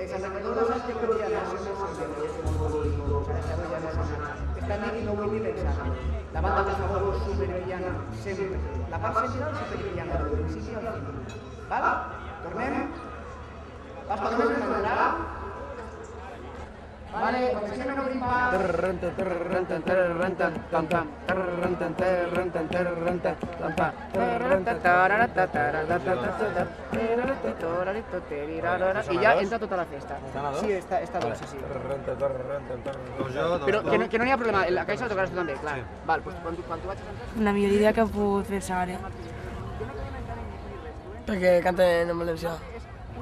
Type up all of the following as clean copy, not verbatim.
Sant Salvador de les Teories no és molt polític, aquest any no vull ni pensar. La banda de favor supervillana sempre, la part central supervillana del principi al final. Val? Tornem. Vas per només m'agrada. Vale, comencem a obrir pas. I ja entra tota la festa. Sí, està dolça, sí. Però que no hi ha problema, la caixa la tocaràs tu també, clar. Val, doncs quan tu vaig a cantar... La millor idea que ha pogut fer Sara. Perquè canten en valencià.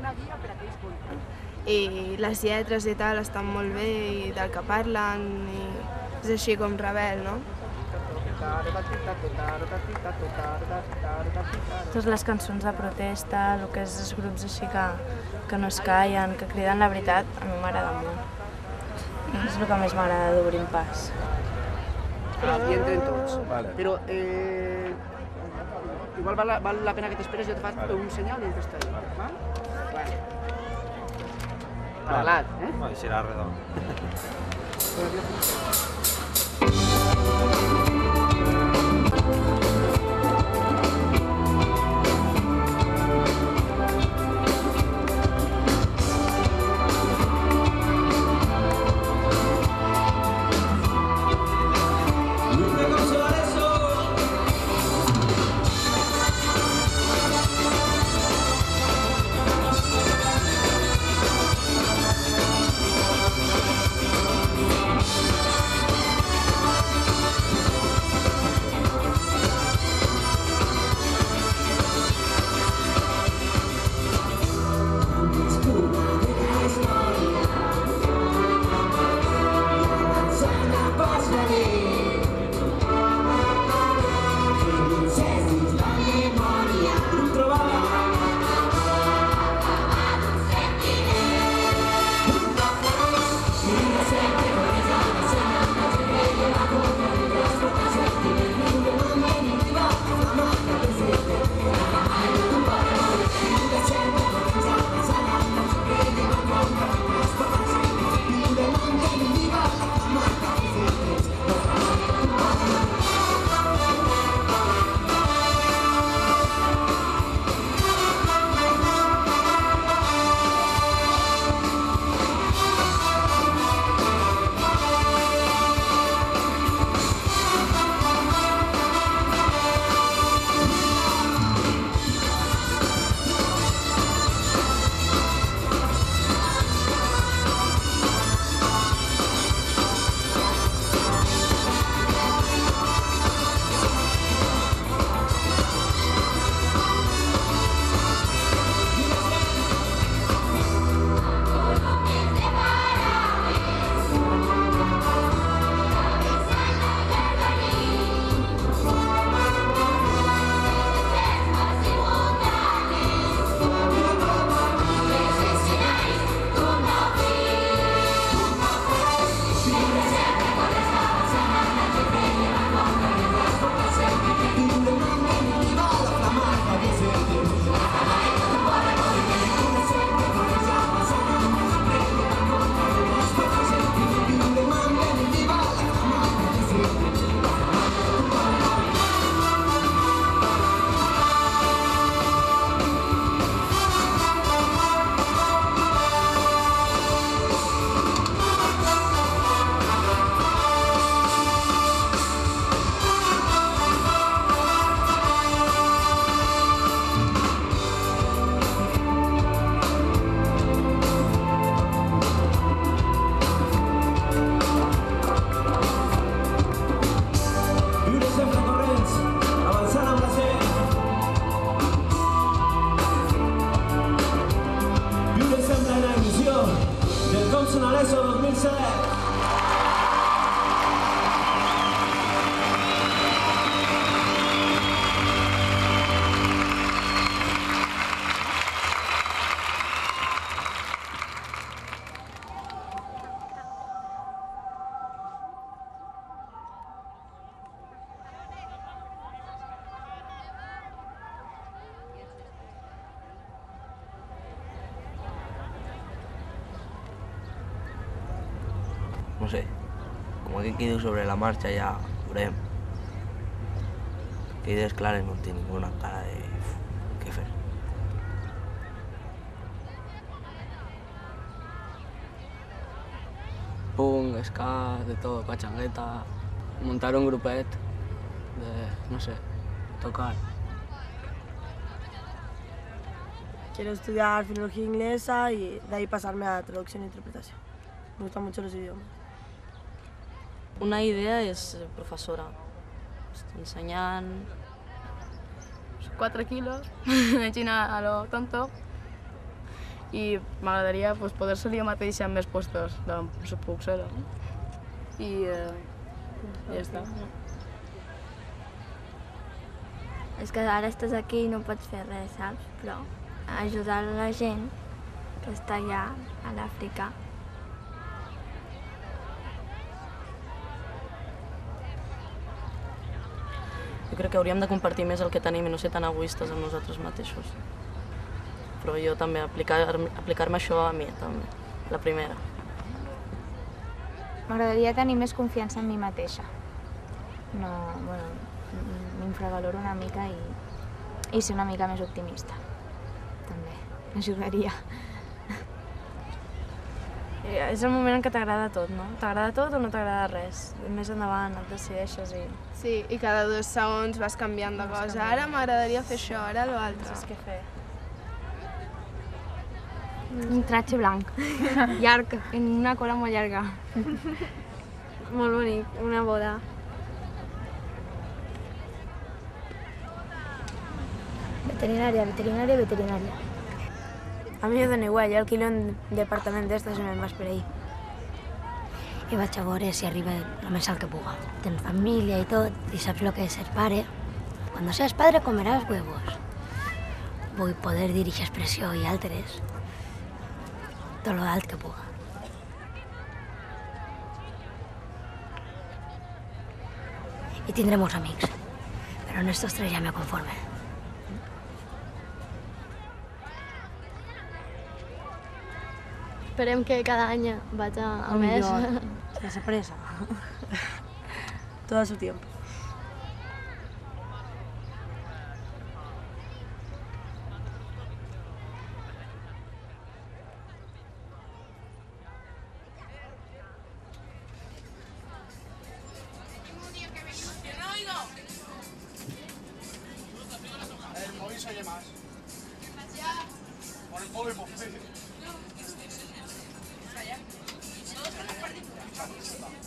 Una guia per a aquells contes. I les lletres i tal estan molt bé i del que parlen i és així com rebel, no? Totes les cançons de protesta, el que és els grups així que no es callen, que criden la veritat, a mi m'agrada molt. És el que més m'agrada d'Obrint Pas. I entren tots. Però igual val la pena que t'esperes, jo et faig un senyal i entres tots. Vale. Parlat, eh? No, i serà redon. no sé, com que diu sobre la marxa ja veurem. Que idees clares no tinc ninguna cara de què fer. Punk, ska, de tot, pachangueta, montar un grupet de, no sé, tocar. Quiero estudiar filología inglesa y de ahí pasarme a traducción e interpretación. Me gustan mucho los idiomas. Una idea és professora. Estic ensenyant... 4 quilos, així a lo tonto, i m'agradaria pues, poder ser jo mateixa en més puestos de puc ser. I ja està. És que ara estàs aquí i no pots fer res, saps? Però ajudar la gent que està allà a l'Àfrica. Jo crec que hauríem de compartir més el que tenim i no ser tan egoistes amb nosaltres mateixos. Però jo també aplicar-me això a mi, també, la primera. M'agradaria tenir més confiança en mi mateixa. No, bueno, m'infravaloro una mica i ser una mica més optimista. També, m'ajudaria. És el moment en què t'agrada tot, no? T'agrada tot o no t'agrada res? Més endavant et decideixes i... Sí, i cada 2 segons vas canviant de cosa. Ara m'agradaria fer això, ara l'altre. No saps què fer. Un traje blanc, llarg, en una cola molt llarga. Molt bonic, una boda. Veterinaria, veterinaria, veterinaria. A mi me dona igual, jo alquilo un departament d'estos i me'n vas per ahí. I vaig a veure si arriba el més alt que puga. Tens família i tot, i saps lo que és ser pare. Cuando seas padre comeràs huevos. Vull poder dirigir expressió i altres. Tot lo alt que puga. I tindré molts amics, però en estos 3 ja me conforme. Esperem que cada any vaig a més. Sense pressa. Todo a su tiempo.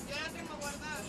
Yo la tengo guardada.